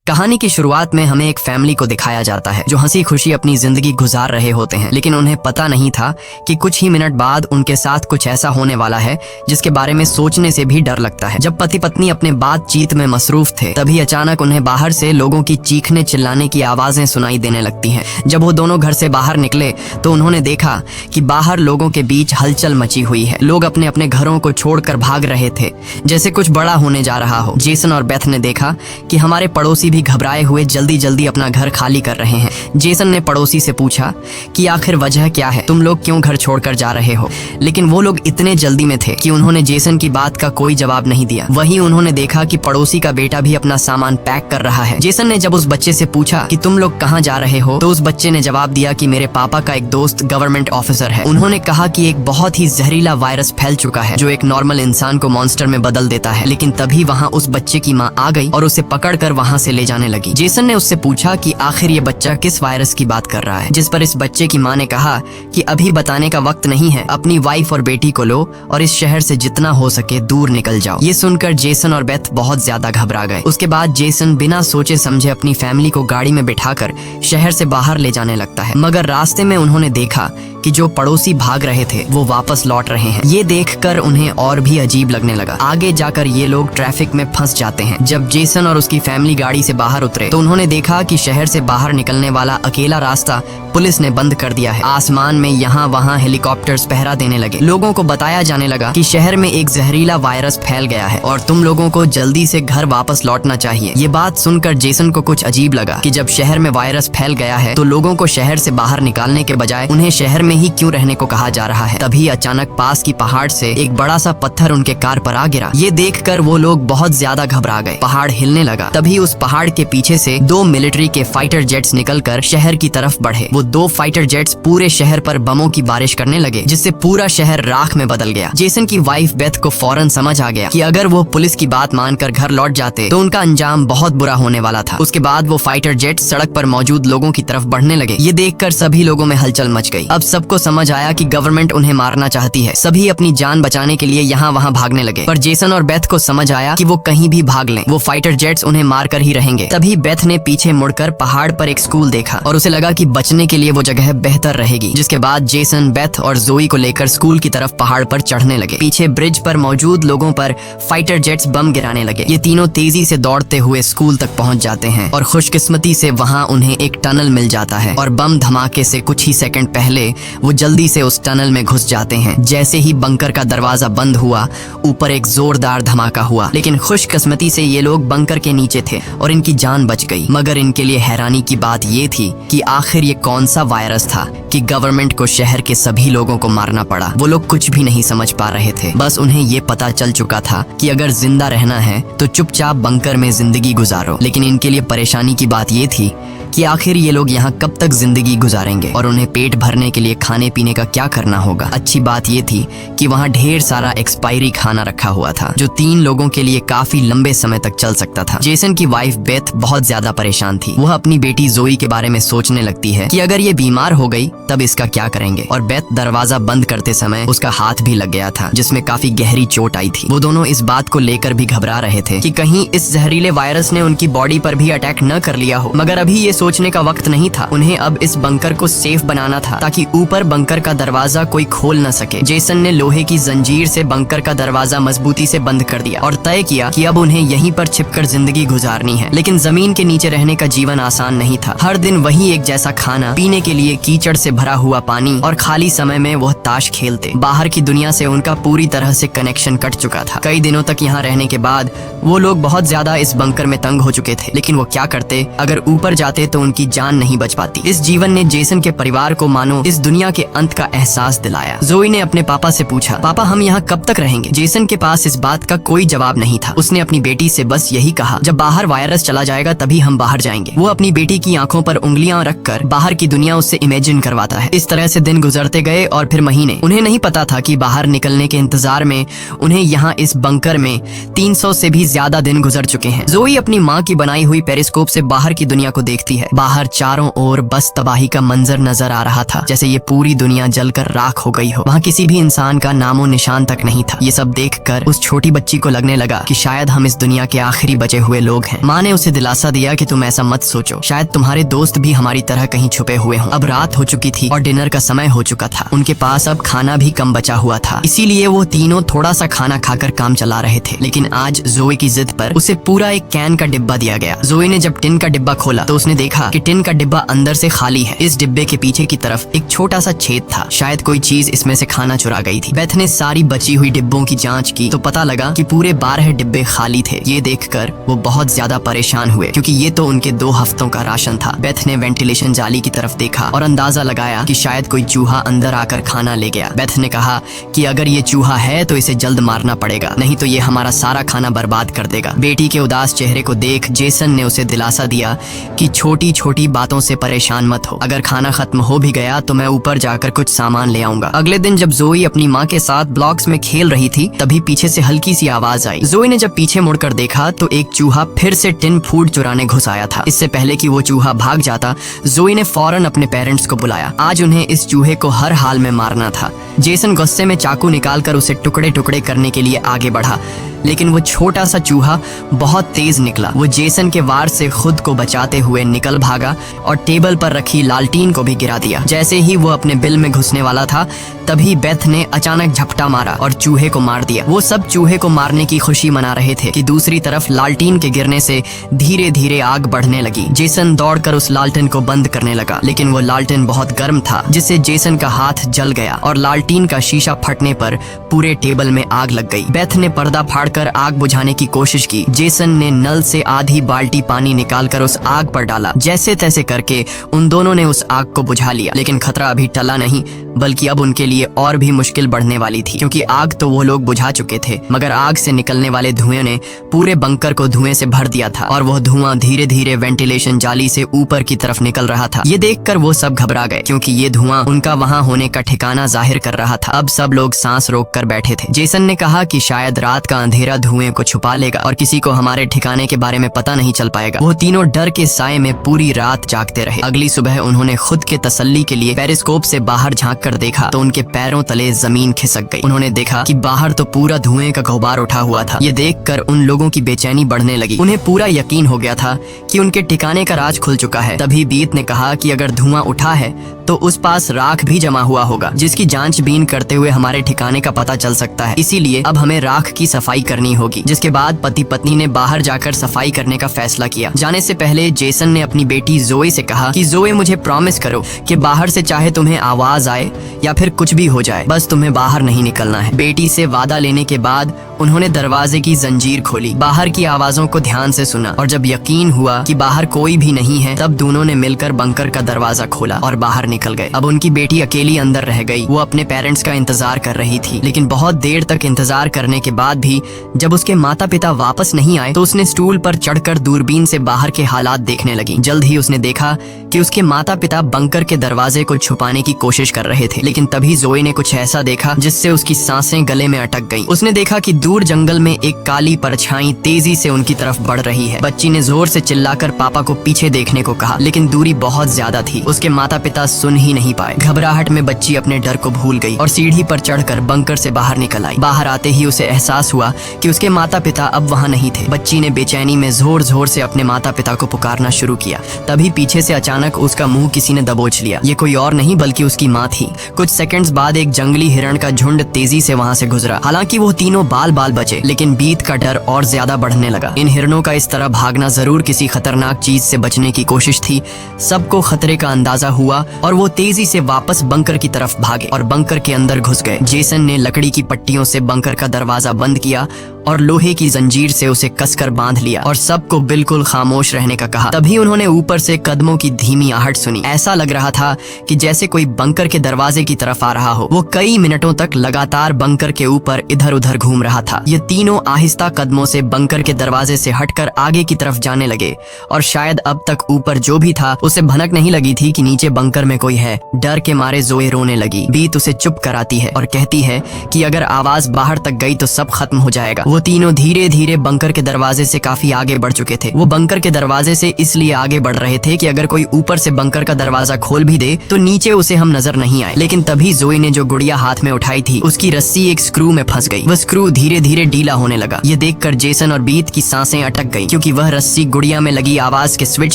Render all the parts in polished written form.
कहानी की शुरुआत में हमें एक फैमिली को दिखाया जाता है जो हंसी खुशी अपनी जिंदगी गुजार रहे होते हैं, लेकिन उन्हें पता नहीं था कि कुछ ही मिनट बाद उनके साथ कुछ ऐसा होने वाला है जिसके बारे में सोचने से भी डर लगता है। जब पति पत्नी अपने बातचीत में मसरूफ थे, तभी अचानक उन्हें बाहर से लोगों की चीखने चिल्लाने की आवाजें सुनाई देने लगती हैं। जब वो दोनों घर से बाहर निकले तो उन्होंने देखा कि बाहर लोगों के बीच हलचल मची हुई है। लोग अपने अपने घरों को छोड़कर भाग रहे थे, जैसे कुछ बड़ा होने जा रहा हो। जेसन और बेथ ने देखा कि हमारे पड़ोसी भी घबराए हुए जल्दी जल्दी अपना घर खाली कर रहे हैं। जेसन ने पड़ोसी से पूछा कि आखिर वजह क्या है, तुम लोग क्यों घर छोड़कर जा रहे हो? लेकिन वो लोग इतने जल्दी में थे कि उन्होंने जेसन की बात का कोई जवाब नहीं दिया। वहीं उन्होंने देखा कि पड़ोसी का बेटा भी अपना सामान पैक कर रहा है। जेसन ने जब उस बच्चे से पूछा कि तुम लोग कहाँ जा रहे हो, तो उस बच्चे ने जवाब दिया कि मेरे पापा का एक दोस्त गवर्नमेंट ऑफिसर है। उन्होंने कहा कि एक बहुत ही जहरीला वायरस फैल चुका है जो एक नॉर्मल इंसान को मॉन्स्टर में बदल देता है। लेकिन तभी वहाँ उस बच्चे की माँ आ गई और उसे पकड़कर वहाँ से ले जाने लगी। जेसन ने उससे पूछा कि आखिर ये बच्चा किस वायरस की बात कर रहा है, जिस पर इस बच्चे की माँ ने कहा कि अभी बताने का वक्त नहीं है, अपनी वाइफ और बेटी को लो और इस शहर से जितना हो सके दूर निकल जाओ। ये सुनकर जेसन और बेथ बहुत ज्यादा घबरा गए। उसके बाद जेसन बिना सोचे समझे अपनी फैमिली को गाड़ी में बिठाकर शहर से बाहर ले जाने लगता है। मगर रास्ते में उन्होंने देखा कि जो पड़ोसी भाग रहे थे वो वापस लौट रहे हैं। ये देखकर उन्हें और भी अजीब लगने लगा। आगे जाकर ये लोग ट्रैफिक में फंस जाते हैं। जब जेसन और उसकी फैमिली गाड़ी से बाहर उतरे तो उन्होंने देखा कि शहर से बाहर निकलने वाला अकेला रास्ता पुलिस ने बंद कर दिया है। आसमान में यहाँ वहाँ हेलीकॉप्टर्स पहरा देने लगे। लोगों को बताया जाने लगा कि शहर में एक जहरीला वायरस फैल गया है और तुम लोगों को जल्दी से घर वापस लौटना चाहिए। ये बात सुनकर जेसन को कुछ अजीब लगा कि जब शहर में वायरस फैल गया है तो लोगों को शहर से बाहर निकालने के बजाय उन्हें शहर में ही क्यों रहने को कहा जा रहा है। तभी अचानक पास की पहाड़ से एक बड़ा सा पत्थर उनके कार पर आ गिरा। ये देखकर वो लोग बहुत ज्यादा घबरा गए। पहाड़ हिलने लगा। तभी उस पहाड़ के पीछे से 2 मिलिट्री के फाइटर जेट्स निकलकर शहर की तरफ बढ़े। वो 2 फाइटर जेट्स पूरे शहर पर बमों की बारिश करने लगे, जिससे पूरा शहर राख में बदल गया। जेसन की वाइफ बेथ को फौरन समझ आ गया कि अगर वो पुलिस की बात मानकर घर लौट जाते तो उनका अंजाम बहुत बुरा होने वाला था। उसके बाद वो फाइटर जेट सड़क पर मौजूद लोगों की तरफ बढ़ने लगे। ये देखकर सभी लोगों में हलचल मच गई। अब सबको समझ आया कि गवर्नमेंट उन्हें मारना चाहती है। सभी अपनी जान बचाने के लिए यहाँ वहाँ भागने लगे, पर जेसन और बेथ को समझ आया कि वो कहीं भी भाग लें, वो फाइटर जेट्स उन्हें मारकर ही रहेंगे। तभी बेथ ने पीछे मुड़कर पहाड़ पर एक स्कूल देखा और उसे लगा कि बचने के लिए वो जगह बेहतर रहेगी। जिसके बाद जेसन, बेथ और जोई को लेकर स्कूल की तरफ पहाड़ पर चढ़ने लगे। पीछे ब्रिज पर मौजूद लोगों पर फाइटर जेट्स बम गिराने लगे। ये तीनों तेजी से दौड़ते हुए स्कूल तक पहुंच जाते हैं और खुशकिस्मती से वहां उन्हें एक टनल मिल जाता है और बम धमाके से कुछ ही सेकंड पहले वो जल्दी से उस टनल में घुस जाते हैं। जैसे ही बंकर का दरवाजा बंद हुआ, ऊपर एक जोरदार धमाका हुआ, लेकिन खुशकिस्मती से ये लोग बंकर के नीचे थे और इनकी जान बच गई। मगर इनके लिए हैरानी की बात ये थी कि आखिर ये कौन सा वायरस था कि गवर्नमेंट को शहर के सभी लोगों को मारना पड़ा। वो लोग कुछ भी नहीं समझ पा रहे थे। बस उन्हें ये पता चल चुका था कि अगर जिंदा रहना है तो चुपचाप बंकर में जिंदगी गुजारो। लेकिन इनके लिए परेशानी की बात ये थी कि आखिर ये लोग यहाँ कब तक जिंदगी गुजारेंगे और उन्हें पेट भरने के लिए खाने पीने का क्या करना होगा। अच्छी बात ये थी कि वहाँ ढेर सारा एक्सपायरी खाना रखा हुआ था जो 3 लोगों के लिए काफी लंबे समय तक चल सकता था। जेसन की वाइफ बेथ बहुत ज्यादा परेशान थी। वह अपनी बेटी जोई के बारे में सोचने लगती है कि अगर ये बीमार हो गई तब इसका क्या करेंगे। और बेथ दरवाजा बंद करते समय उसका हाथ भी लग गया था, जिसमें काफी गहरी चोट आई थी। वो दोनों इस बात को लेकर भी घबरा रहे थे कि कहीं इस जहरीले वायरस ने उनकी बॉडी पर भी अटैक न कर लिया हो। मगर अभी ये सोचने का वक्त नहीं था। उन्हें अब इस बंकर को सेफ बनाना था ताकि ऊपर बंकर का दरवाजा कोई खोल न सके। जेसन ने लोहे की जंजीर से बंकर का दरवाजा मजबूती से बंद कर दिया और तय किया कि अब उन्हें यहीं पर छिपकर जिंदगी गुजारनी है। लेकिन जमीन के नीचे रहने का जीवन आसान नहीं था। हर दिन वही एक जैसा खाना, पीने के लिए कीचड़ से भरा हुआ पानी और खाली समय में वह ताश खेलते। बाहर की दुनिया से उनका पूरी तरह से कनेक्शन कट चुका था। कई दिनों तक यहाँ रहने के बाद वो लोग बहुत ज्यादा इस बंकर में तंग हो चुके थे। लेकिन वो क्या करते, अगर ऊपर जाते तो उनकी जान नहीं बच पाती। इस जीवन ने जेसन के परिवार को मानो इस दुनिया के अंत का एहसास दिलाया। जोई ने अपने पापा से पूछा, पापा हम यहाँ कब तक रहेंगे? जेसन के पास इस बात का कोई जवाब नहीं था। उसने अपनी बेटी से बस यही कहा, जब बाहर वायरस चला जाएगा तभी हम बाहर जाएंगे। वो अपनी बेटी की आंखों पर उंगलियां रखकर बाहर की दुनिया उससे इमेजिन करवाता है। इस तरह से दिन गुजरते गए और फिर महीने। उन्हें नहीं पता था कि बाहर निकलने के इंतजार में उन्हें यहाँ इस बंकर में 300 से भी ज्यादा दिन गुजर चुके हैं। जोई अपनी माँ की बनाई हुई पेरिस्कोप से बाहर की दुनिया को देखती है। बाहर चारों ओर बस तबाही का मंजर नजर आ रहा था, जैसे ये पूरी दुनिया जलकर राख हो गई हो। वहाँ किसी भी इंसान का नामो निशान तक नहीं था। ये सब देखकर उस छोटी बच्ची को लगने लगा कि शायद हम इस दुनिया के आखिरी बचे हुए लोग हैं। माँ ने उसे दिलासा दिया कि तुम ऐसा मत सोचो, शायद तुम्हारे दोस्त भी हमारी तरह कहीं छुपे हुए हों। अब रात हो चुकी थी और डिनर का समय हो चुका था। उनके पास अब खाना भी कम बचा हुआ था, इसीलिए वो तीनों थोड़ा सा खाना खाकर काम चला रहे थे। लेकिन आज जोए की जिद पर उसे पूरा एक कैन का डिब्बा दिया गया। जोए ने जब टिन का डिब्बा खोला तो उसने देखा कि टिन का डिब्बा अंदर से खाली है। इस डिब्बे के पीछे की तरफ एक छोटा सा छेद था, शायद कोई चीज इसमें से खाना चुरा गई थी। बेथ ने सारी बची हुई डिब्बों की जांच की तो पता लगा कि पूरे 12 डिब्बे खाली थे। ये देखकर वो बहुत ज्यादा परेशान हुए क्योंकि ये तो उनके 2 हफ्तों का राशन था। बेथ ने वेंटिलेशन जाली की तरफ देखा और अंदाजा लगाया कि शायद कोई चूहा अंदर आकर खाना ले गया। बेथ ने कहा कि अगर ये चूहा है तो इसे जल्द मारना पड़ेगा, नहीं तो ये हमारा सारा खाना बर्बाद कर देगा। बेटी के उदास चेहरे को देख जेसन ने उसे दिलासा दिया कि छोटी छोटी बातों से परेशान मत हो, अगर खाना खत्म हो भी गया तो मैं ऊपर जाकर कुछ सामान ले आऊंगा। अगले दिन जब जोई अपनी माँ के साथ ब्लॉक्स में खेल रही थी तभी पीछे से हल्की सी आवाज आई। जोई ने जब पीछे मुड़कर देखा तो एक चूहा फिर से टिन फूड चुराने घुस आया था। इससे पहले कि वो चूहा भाग जाता, जोई ने फौरन अपने पेरेंट्स को बुलाया। आज उन्हें इस चूहे को हर हाल में मारना था। जेसन गुस्से में चाकू निकालकर उसे टुकड़े टुकड़े करने के लिए आगे बढ़ा, लेकिन वो छोटा सा चूहा बहुत तेज निकला। वो जेसन के वार से खुद को बचाते हुए निकल भागा और टेबल पर रखी लालटीन को भी गिरा दिया। जैसे ही वो अपने बिल में घुसने वाला था तभी बेथ ने अचानक झपटा मारा और चूहे को मार दिया। वो सब चूहे को मारने की खुशी मना रहे थे कि दूसरी तरफ लालटीन के गिरने से धीरे धीरे आग बढ़ने लगी। जेसन दौड़कर उस लालटेन को बंद करने लगा, लेकिन वो लालटेन बहुत गर्म था जिससे जेसन का हाथ जल गया और लालटीन का शीशा फटने पर पूरे टेबल में आग लग गई। बेथ ने पर्दा फाड़कर आग बुझाने की कोशिश की। जेसन ने नल से आधी बाल्टी पानी निकालकर उस आग पर डाला। जैसे तैसे करके उन दोनों ने उस आग को बुझा लिया, लेकिन खतरा अभी टला नहीं, बल्कि अब उनके लिए और भी मुश्किल बढ़ने वाली थी, क्योंकि आग तो वो लोग बुझा चुके थे, मगर आग से निकलने वाले धुएं ने पूरे बंकर को धुएं से भर दिया था और वह धुआं धीरे धीरे वेंटिलेशन जाली से ऊपर की तरफ निकल रहा था। ये देखकर वो सब घबरा गए, क्योंकि ये धुआं उनका वहां होने का ठिकाना जाहिर कर रहा था। अब सब लोग सांस रोक कर बैठे थे। जेसन ने कहा कि शायद रात का अंधेरा धुएं को छुपा लेगा और किसी को हमारे ठिकाने के बारे में पता नहीं चल पाएगा। वो तीनों डर के साए में पूरी रात जागते रहे। अगली सुबह उन्होंने खुद के तसल्ली के लिए पेरिस्कोप से बाहर झांक कर देखा तो उनके पैरों तले जमीन खिसक गई। उन्होंने देखा कि बाहर तो पूरा धुएं का गुबार उठा हुआ था। ये देखकर उन लोगों की बेचैनी बढ़ने लगी। उन्हें पूरा यकीन हो गया था कि उनके ठिकाने का राज खुल चुका है। तभी बीत ने कहा कि अगर धुआं उठा है तो उस पास राख भी जमा हुआ होगा, जिसकी जांचबीन करते हुए हमारे ठिकाने का पता चल सकता है। इसीलिए अब हमें राख की सफाई करनी होगी। जिसके बाद पति पत्नी ने बाहर जाकर सफाई करने का फैसला किया। जाने से पहले जेसन ने अपनी बेटी जोए से कहा कि जोए, मुझे प्रॉमिस करो कि बाहर से चाहे तुम्हें आवाज आए या फिर कुछ भी हो जाए, बस तुम्हें बाहर नहीं निकलना है। बेटी से वादा लेने के बाद उन्होंने दरवाजे की जंजीर खोली, बाहर की आवाजों को ध्यान से सुना और जब यकीन हुआ कि बाहर कोई भी नहीं है तब दोनों ने मिलकर बंकर का दरवाजा खोला और बाहर निकल गए। अब उनकी बेटी अकेली अंदर रह गई। वो अपने पेरेंट्स का इंतजार कर रही थी, लेकिन बहुत देर तक इंतजार करने के बाद भी जब उसके माता पिता वापस नहीं आए तो उसने स्टूल पर चढ़कर दूरबीन से बाहर के हालात देखने लगी। जल्द ही उसने देखा कि उसके माता पिता बंकर के दरवाजे को छुपाने की कोशिश कर रहे थे, लेकिन तभी जोए ने कुछ ऐसा देखा जिससे उसकी सांसें गले में अटक गईं। उसने देखा कि दूर जंगल में एक काली परछाई तेजी से उनकी तरफ बढ़ रही है। बच्ची ने जोर से चिल्लाकर पापा को पीछे देखने को कहा, लेकिन दूरी बहुत ज्यादा थी। उसके माता पिता सुन ही नहीं पाए। घबराहट में बच्ची अपने डर को भूल गई और सीढ़ी पर चढ़कर बंकर से बाहर निकल आई। बाहर आते ही उसे एहसास हुआ कि उसके माता पिता अब वहाँ नहीं थे। बच्ची ने बेचैनी में जोर जोर से अपने माता पिता को पुकारना शुरू किया। तभी पीछे से अचानक उसका मुंह किसी ने दबोच लिया। ये कोई और नहीं बल्कि उसकी माँ थी। कुछ सेकंड्स बाद एक जंगली हिरण का झुंड तेजी से वहाँ से गुजरा। हालांकि वो तीनों बाल बाल बचे, लेकिन बीत का डर और ज्यादा बढ़ने लगा। इन हिरणों का इस तरह भागना जरूर किसी खतरनाक चीज से बचने की कोशिश थी। सबको खतरे का अंदाजा हुआ और वो तेजी से वापस बंकर की तरफ भागे और बंकर के अंदर घुस गए। जेसन ने लकड़ी की पट्टियों से बंकर का दरवाजा बंद किया और लोहे की जंजीर से उसे कसकर बांध लिया और सबको बिल्कुल खामोश रहने का कहा। तभी उन्होंने ऊपर से कदमों की धीमी आहट सुनी। ऐसा लग रहा था कि जैसे कोई बंकर के दरवाजे की तरफ आ रहा हो। वो कई मिनटों तक लगातार बंकर के ऊपर इधर उधर घूम रहा था। ये तीनों आहिस्ता कदमों से बंकर के दरवाजे से हटकर आगे की तरफ जाने लगे और शायद अब तक ऊपर जो भी था उसे भनक नहीं लगी थी कि नीचे बंकर में कोई है। डर के मारे जोए रोने लगी। बीत उसे चुप कराती है और कहती है कि अगर आवाज बाहर तक गई तो सब खत्म हो जाएगा। वो तीनों धीरे धीरे बंकर के दरवाजे से काफी आगे बढ़ चुके थे। वो बंकर के दरवाजे से इसलिए आगे बढ़ रहे थे कि अगर कोई ऊपर से बंकर का दरवाजा खोल भी दे तो नीचे उसे हम नजर नहीं आए। लेकिन तभी जोई ने जो गुड़िया हाथ में उठाई थी उसकी रस्सी एक स्क्रू में फंस गई। वह स्क्रू धीरे धीरे ढीला होने लगा। ये देखकर जेसन और बीत की सांसें अटक गई, क्योंकि वह रस्सी गुड़िया में लगी आवाज के स्विच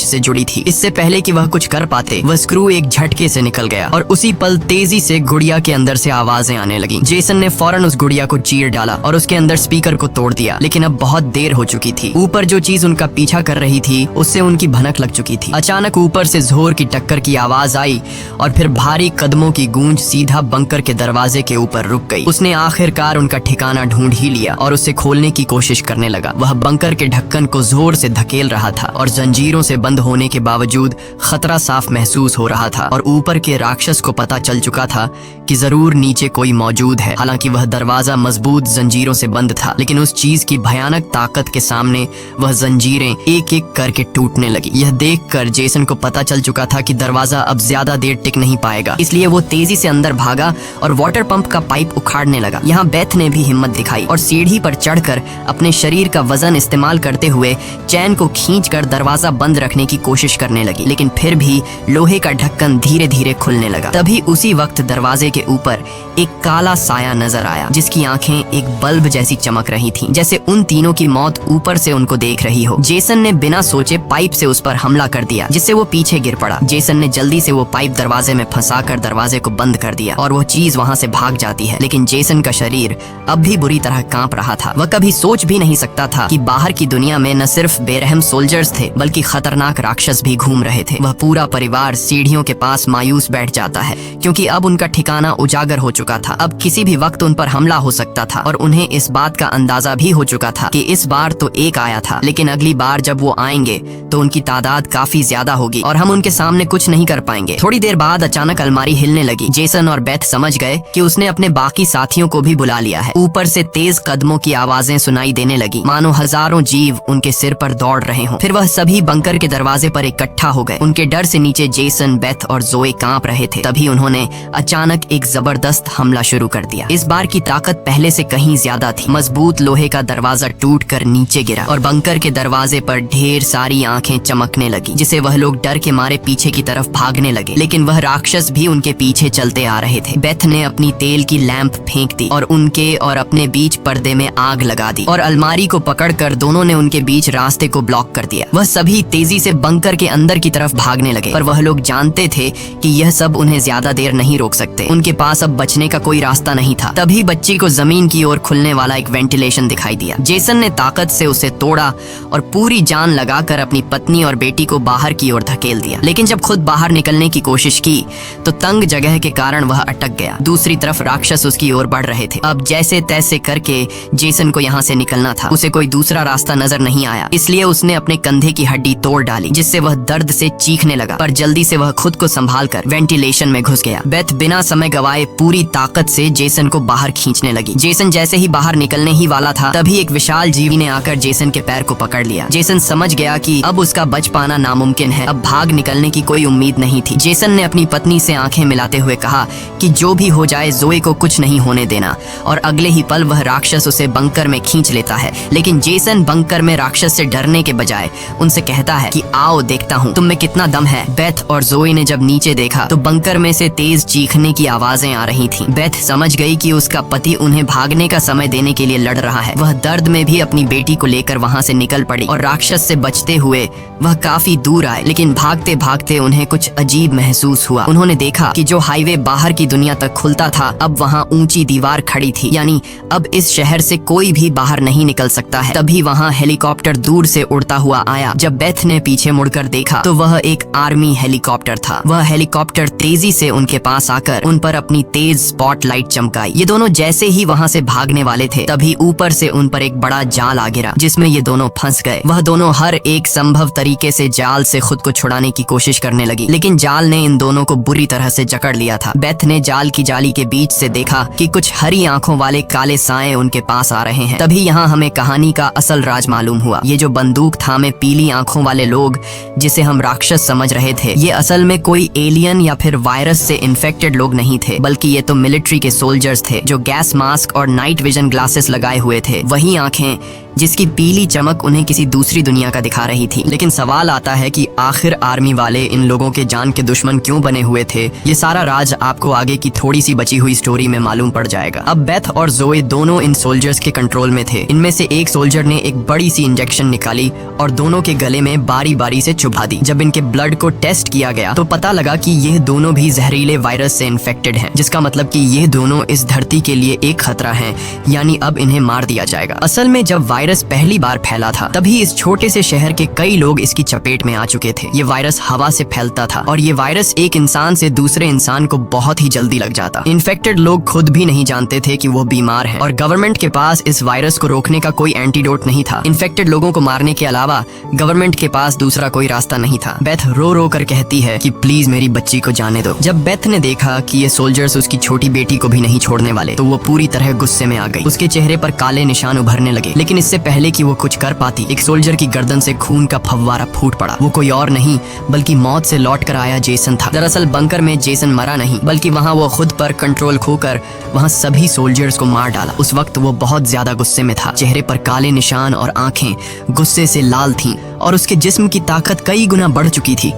से जुड़ी थी। इससे पहले कि वह कुछ कर पाते वह स्क्रू एक झटके से निकल गया और उसी पल तेजी से गुड़िया के अंदर से आवाजें आने लगी। जेसन ने फौरन उस गुड़िया को चीर डाला और उसके अंदर स्पीकर को तोड़ दिया। लेकिन अब बहुत देर हो चुकी थी। ऊपर जो चीज उनका पीछा कर रही थी उससे उनकी भनक लग चुकी थी। अचानक ऊपर से जोर की टक्कर की आवाज आई और फिर भारी कदमों की गूंज सीधा बंकर के दरवाजे के ऊपर रुक गई। उसने आखिरकार उनका ठिकाना ढूंढ ही लिया और उसे खोलने की कोशिश करने लगा। वह बंकर के ढक्कन को जोर से धकेल रहा था और जंजीरों से बंद होने के बावजूद खतरा साफ महसूस हो रहा था। और ऊपर के राक्षस को पता चल चुका था कि जरूर नीचे कोई मौजूद है। हालांकि वह दरवाजा मजबूत जंजीरों से बंद था, लेकिन उस चीज की भयानक ताकत के सामने वह जंजीरें एक एक करके टूटने लगी। यह देखकर जेसन को पता चल चुका था कि दरवाजा अब ज्यादा देर टिक नहीं पाएगा। इसलिए वो तेजी से अंदर भागा और वाटर पंप का पाइप उखाड़ने लगा। यहाँ बेथ ने भी हिम्मत दिखाई और सीढ़ी पर चढ़कर अपने शरीर का वजन इस्तेमाल करते हुए चैन को खींचकर दरवाजा बंद रखने की कोशिश करने लगी। लेकिन फिर भी लोहे का ढक्कन धीरे धीरे खुलने लगा। तभी उसी वक्त दरवाजे के ऊपर एक काला साया नजर आया, जिसकी आंखें एक बल्ब जैसी चमक रही थीं, जैसे उन तीनों की मौत ऊपर से उनको देख रही हो। जेसन ने बिना सोचे पाइप से उस पर हमला कर दिया, जिससे वो पीछे गिर पड़ा। जेसन ने जल्दी से वो पाइप दरवाजे में फंसाकर दरवाजे को बंद कर दिया और वो चीज वहां से भाग जाती है। लेकिन जेसन का शरीर अब भी बुरी तरह कांप रहा था। वह कभी सोच भी नहीं सकता था कि बाहर की दुनिया में न सिर्फ बेरहम सोल्जर्स थे बल्कि खतरनाक राक्षस भी घूम रहे थे। वह पूरा परिवार सीढ़ियों के पास मायूस बैठ जाता है, क्योंकि अब उनका ठिकाना उजागर हो चुका था। अब किसी भी वक्त उन पर हमला हो सकता था और उन्हें इस बात का अंदाजा भी हो चुका था कि इस बार तो एक आया था, लेकिन अगली बार जब वो आएंगे तो उनकी तादाद काफी ज्यादा होगी और हम उनके सामने कुछ नहीं कर पाएंगे। थोड़ी देर बाद अचानक अलमारी हिलने लगी। जेसन और बेथ समझ गए कि उसने अपने बाकी साथियों को भी बुला लिया है। ऊपर से तेज कदमों की आवाजें सुनाई देने लगी, मानो हजारों जीव उनके सिर पर दौड़ रहे हों। फिर वह सभी बंकर के दरवाजे पर इकट्ठा हो गए। उनके डर से नीचे जेसन, बेथ और जोए कांप रहे थे। तभी उन्होंने अचानक एक जबरदस्त हमला शुरू कर दिया। इस बार की ताकत पहले से कहीं ज्यादा थी। मजबूत लोहे का दरवाजा टूटकर नीचे गिरा और बंकर के दरवाजे पर ढेर सारी आंखें चमकने लगी, जिसे वह लोग डर के मारे पीछे की तरफ भागने लगे। लेकिन वह राक्षस भी उनके पीछे चलते आ रहे थे। बेथ ने अपनी तेल की लैंप फेंक दी और उनके और अपने बीच पर्दे में आग लगा दी और अलमारी को पकड़कर दोनों ने उनके बीच रास्ते को ब्लॉक कर दिया। वह सभी तेजी से बंकर के अंदर की तरफ भागने लगे, पर वह लोग जानते थे कि यह सब उन्हें ज्यादा देर नहीं रोक सकते। उनके पास अब बचने का कोई रास्ता नहीं था। तभी बच्ची को जमीन की ओर खुलने वाला एक वेंटिलेशन दिखाई दिया। जेसन ने ताकत से उसे तोड़ा और पूरी जान लगाकर अपनी पत्नी और बेटी को बाहर की ओर धकेल दिया। लेकिन जब खुद बाहर निकलने की कोशिश की तो तंग जगह के कारण वह अटक गया। दूसरी तरफ राक्षस उसकी ओर बढ़ रहे थे। अब जैसे तैसे करके जेसन को यहाँ से निकलना था। उसे कोई दूसरा रास्ता नजर नहीं आया, इसलिए उसने अपने कंधे की हड्डी तोड़ डाली, जिससे वह दर्द से चीखने लगा। पर जल्दी से वह खुद को संभालकर वेंटिलेशन में घुस गया। बेथ बिना समय गवाए पूरी ताकत से जेसन को बाहर खींचने लगी। जेसन जैसे ही बाहर निकलने ही वाला था, तभी एक विशाल जीवी ने आकर जेसन के पैर को पकड़ लिया। जेसन समझ गया कि अब उसका बच पाना नामुमकिन है। अब भाग निकलने की कोई उम्मीद नहीं थी। जेसन ने अपनी पत्नी से आंखें मिलाते हुए कहा कि जो भी हो जाए जोए को कुछ नहीं होने देना, और अगले ही पल वह राक्षस उसे बंकर में खींच लेता है। लेकिन जेसन बंकर में राक्षस से डरने के बजाय उनसे कहता है कि आओ देखता हूँ तुम में कितना दम है। बेथ और जोए ने जब नीचे देखा तो बंकर में से तेज चीखने की आवाजें आ रही थीं। बेथ समझ गई कि उसका पति उन्हें भागने का समय देने के लिए लड़ रहा है। वह दर्द में भी अपनी बेटी को लेकर वहाँ से निकल पड़ी और राक्षस से बचते हुए वह काफी दूर आए। लेकिन भागते भागते उन्हें कुछ अजीब महसूस हुआ। उन्होंने देखा कि जो हाईवे बाहर की दुनिया तक खुलता था, अब वहाँ ऊंची दीवार खड़ी थी, यानी अब इस शहर से कोई भी बाहर नहीं निकल सकता है। तभी वहाँ हेलीकॉप्टर दूर से उड़ता हुआ आया। जब बेथ ने पीछे मुड़कर देखा तो वह एक आर्मी हेलीकॉप्टर था। वह हेलीकॉप्टर तेजी से उनके पास आकर उन पर अपनी तेज स्पॉटलाइट चमकाई। ये दोनों जैसे ही वहाँ से भागने वाले थे, तभी ऊपर से उन पर एक बड़ा जाल आ गिरा, जिसमें ये दोनों फंस गए। वह दोनों हर एक संभव तरीके से जाल से खुद को छुड़ाने की कोशिश करने लगी, लेकिन जाल ने इन दोनों को बुरी तरह से जकड़ लिया था। बेथ ने जाल की जाली के बीच से देखा कि कुछ हरी आंखों वाले काले साए उनके पास आ रहे हैं। तभी यहाँ हमें कहानी का असल राज मालूम हुआ। ये जो बंदूक थामे पीली आंखों वाले लोग, जिसे हम राक्षस समझ रहे थे, ये असल में कोई एलियन या फिर वायरस से इन्फेक्टेड लोग नहीं थे, बल्कि ये तो मिलिट्री के सोल्जर्स थे, जो गैस मास्क और नाइट विजन ग्लासेस लगाए हुए हुए थे, वही आंखें जिसकी पीली चमक उन्हें किसी दूसरी दुनिया का दिखा रही थी। लेकिन सवाल आता है कि आखिर आर्मी वाले इन लोगों के जान के दुश्मन क्यों बने हुए थे। ये सारा राज आपको आगे की थोड़ी सी बची हुई स्टोरी में मालूम पड़ जाएगा। अब बेथ और जोए दोनों इन सोल्जर्स के कंट्रोल में थे। इनमें से एक सोल्जर ने एक बड़ी सी इंजेक्शन निकाली और दोनों के गले में बारी बारी से चुभा दी। जब इनके ब्लड को टेस्ट किया गया तो पता लगा कि यह दोनों भी जहरीले वायरस से इन्फेक्टेड हैं, जिसका मतलब कि ये दोनों इस धरती के लिए एक खतरा हैं, यानी अब इन्हें मार दिया जाएगा। असल में जब वायरस पहली बार फैला था तभी इस छोटे से शहर के कई लोग इसकी चपेट में आ चुके थे। ये वायरस हवा से फैलता था और ये वायरस एक इंसान से दूसरे इंसान को बहुत ही जल्दी लग जाता। इन्फेक्टेड लोग खुद भी नहीं जानते थे कि वो बीमार हैं और गवर्नमेंट के पास इस वायरस को रोकने का कोई एंटीडोट नहीं था। इन्फेक्टेड लोगों को मारने के अलावा गवर्नमेंट के पास दूसरा कोई रास्ता नहीं था। बेथ रो रो कर कहती है कि प्लीज मेरी बच्ची को जाने दो। जब बेथ ने देखा कि ये सोल्जर्स उसकी छोटी बेटी को भी नहीं छोड़ने वाले तो वो पूरी तरह गुस्से में आ गई। उसके चेहरे पर काले निशान उभरने लगे, लेकिन इससे पहले कि वो कुछ कर पाती एक सोल्जर की गर्दन से खून का फव्वारा फूट पड़ा। वो कोई और नहीं बल्कि मौत से लौट कर आया जेसन था। दरअसल बंकर में जेसन मरा नहीं बल्कि वहाँ वो खुद पर कंट्रोल खोकर वहाँ सभी सोल्जर्स को मार डाला। उस वक्त वो बहुत ज्यादा गुस्से में था। चेहरे पर काले निशान और आंखें गुस्से से लाल थीं और उसके जिस्म की ताकत कई गुना बढ़ चुकी थी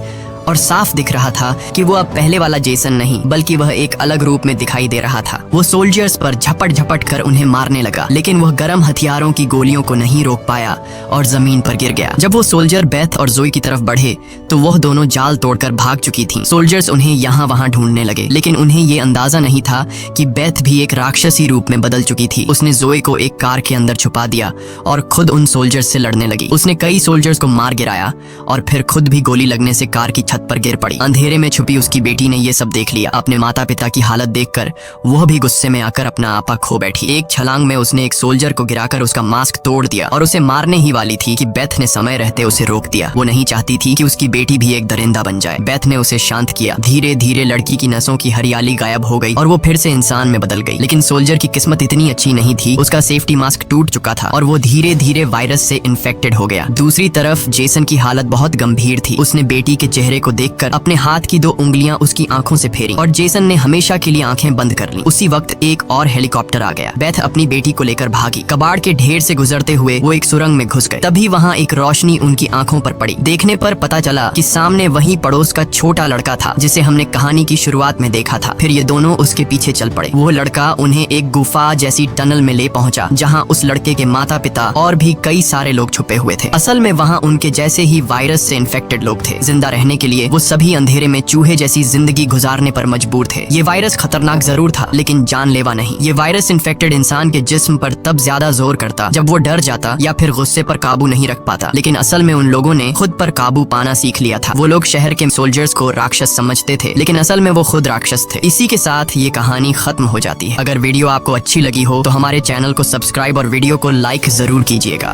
और साफ दिख रहा था कि वो अब पहले वाला जेसन नहीं बल्कि वह एक अलग रूप में दिखाई दे रहा था। वो सोल्जर्स पर झपट झपट कर उन्हें मारने लगा, लेकिन वह गर्म हथियारों की गोलियों को नहीं रोक पाया और जमीन पर गिर गया। जब वो सोल्जर बेथ और जोई की तरफ बढ़े तो वह दोनों जाल तोड़कर भाग चुकी थीं। सोल्जर्स उन्हें यहाँ वहाँ ढूंढने लगे, लेकिन उन्हें ये अंदाजा नहीं था कि बेथ भी एक राक्षसी रूप में बदल चुकी थी। उसने जोई को एक कार के अंदर छुपा दिया और खुद उन सोल्जर्स से लड़ने लगी। उसने कई सोल्जर्स को मार गिराया और फिर खुद भी गोली लगने से कार की छत पर गिर पड़ी। अंधेरे में छुपी उसकी बेटी ने ये सब देख लिया। अपने माता पिता की हालत देखकर वह भी गुस्से में आकर अपना आपा खो बैठी। एक छलांग में उसने एक सोल्जर को गिराकर उसका मास्क तोड़ दिया और उसे मारने ही वाली थी कि बेथ ने समय रहते उसे रोक दिया। वो नहीं चाहती थी कि उसकी बेटी भी एक दरिंदा बन जाए। बेथ ने उसे शांत किया। धीरे धीरे लड़की की नसों की हरियाली गायब हो गई और वो फिर से इंसान में बदल गई। लेकिन सोल्जर की किस्मत इतनी अच्छी नहीं थी। उसका सेफ्टी मास्क टूट चुका था और वो धीरे धीरे वायरस से इन्फेक्टेड हो गया। दूसरी तरफ जेसन की हालत बहुत गंभीर थी। उसने बेटी के चेहरे को देखकर अपने हाथ की 2 उंगलियां उसकी आंखों से फेरी और जेसन ने हमेशा के लिए आंखें बंद कर ली। उसी वक्त एक और हेलीकॉप्टर आ गया। बेथ अपनी बेटी को लेकर भागी। कबाड़ के ढेर से गुजरते हुए वो एक सुरंग में घुस गए। तभी वहाँ एक रोशनी उनकी आंखों पर पड़ी। देखने पर पता चला कि सामने वही पड़ोस का छोटा लड़का था जिसे हमने कहानी की शुरुआत में देखा था। फिर ये दोनों उसके पीछे चल पड़े। वो लड़का उन्हें एक गुफा जैसी टनल में ले पहुंचा जहाँ उस लड़के के माता पिता और भी कई सारे लोग छुपे हुए थे। असल में वहाँ उनके जैसे ही वायरस से इन्फेक्टेड लोग थे। जिंदा रहने के लिए वो सभी अंधेरे में चूहे जैसी जिंदगी गुजारने पर मजबूर थे। ये वायरस खतरनाक जरूर था लेकिन जानलेवा नहीं। ये वायरस इन्फेक्टेड इंसान के जिस्म पर तब ज्यादा जोर करता जब वो डर जाता या फिर गुस्से पर काबू नहीं रख पाता। लेकिन असल में उन लोगों ने खुद पर काबू पाना सीख लिया था। वो लोग शहर के सोल्जर्स को राक्षस समझते थे लेकिन असल में वो खुद राक्षस थे। इसी के साथ ये कहानी खत्म हो जाती है। अगर वीडियो आपको अच्छी लगी हो तो हमारे चैनल को सब्सक्राइब और वीडियो को लाइक जरूर कीजिएगा।